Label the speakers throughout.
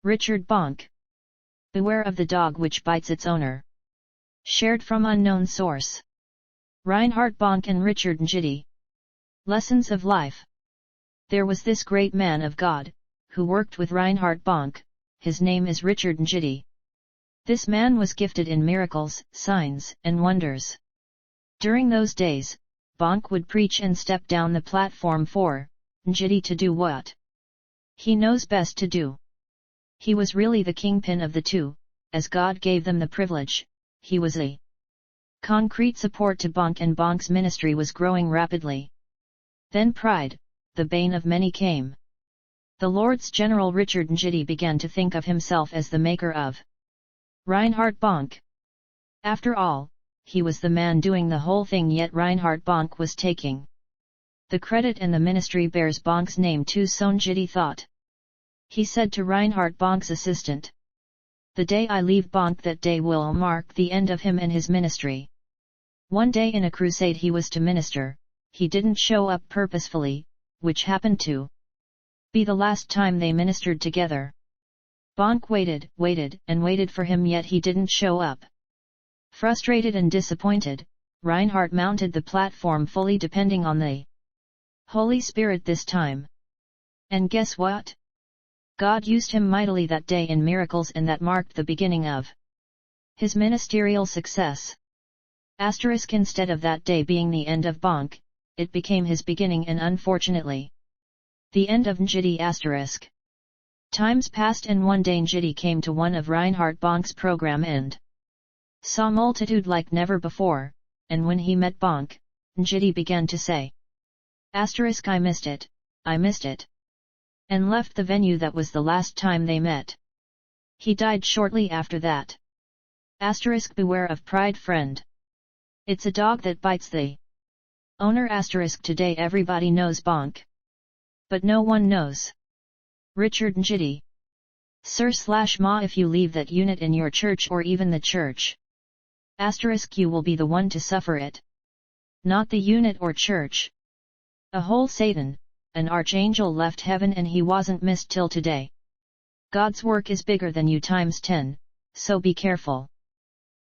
Speaker 1: Richard BONKE. Beware of the dog which bites its owner. Shared from unknown source. Reinhard Bonke and Richard Njidi. Lessons of life. There was this great man of God, who worked with Reinhard Bonke. His name is Richard Njidi. This man was gifted in miracles, signs, and wonders. During those days, Bonke would preach and step down the platform for Njidi to do what he knows best to do. He was really the kingpin of the two, as God gave them the privilege. He was a concrete support to Bonke, and Bonke's ministry was growing rapidly. Then pride, the bane of many, came. The Lord's General Richard Njidi began to think of himself as the maker of Reinhard Bonke. After all, he was the man doing the whole thing, yet Reinhard Bonke was taking the credit, and the ministry bears Bonke's name too, so Njidi thought. He said to Reinhard Bonke's assistant, "The day I leave Bonke, that day will mark the end of him and his ministry." One day in a crusade he was to minister, he didn't show up purposefully, which happened to be the last time they ministered together. Bonke waited and waited for him, yet he didn't show up. Frustrated and disappointed, Reinhard mounted the platform fully depending on the Holy Spirit this time. And guess what? God used him mightily that day in miracles, and that marked the beginning of his ministerial success. Instead of that day being the end of Bonke, it became his beginning, and unfortunately, the end of Njidi. Times passed, and one day Njidi came to one of Reinhard Bonke's program and saw multitude like never before, and when he met Bonke, Njidi began to say, "I missed it, I missed it," and left the venue. That was the last time they met. He died shortly after that. Beware of pride, friend. It's a dog that bites the owner. Today everybody knows Bonke, but no one knows Richard Njidi. Sir/Ma, if you leave that unit in your church or even the church, you will be the one to suffer it. Not the unit or church. A whole Satan, an archangel, left heaven, and he wasn't missed till today. God's work is bigger than you times 10, so be careful.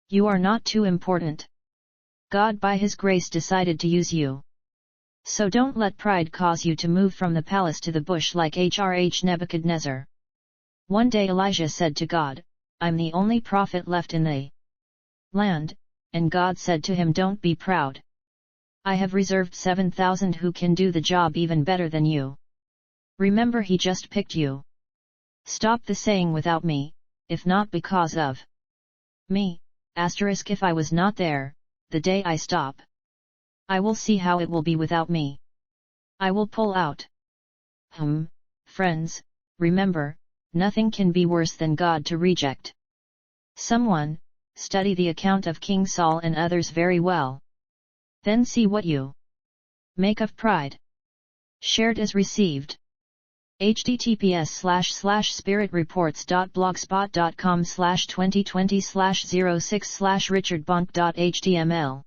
Speaker 1: You are not too important. God by His grace decided to use you. So don't let pride cause you to move from the palace to the bush like Nebuchadnezzar. One day Elijah said to God, "I'm the only prophet left in the land," and God said to him, "Don't be proud. I have reserved 7,000 who can do the job even better than you. Remember, He just picked you. Stop the saying without me, if not because of me, if I was not there, the day I stop, I will see how it will be without me. I will pull out." Friends, remember, nothing can be worse than God to reject someone. Study the account of King Saul and others very well. Then see what you make of pride. Shared as received. https://spiritreports.blogspot.com/2020/06/richardbonke.html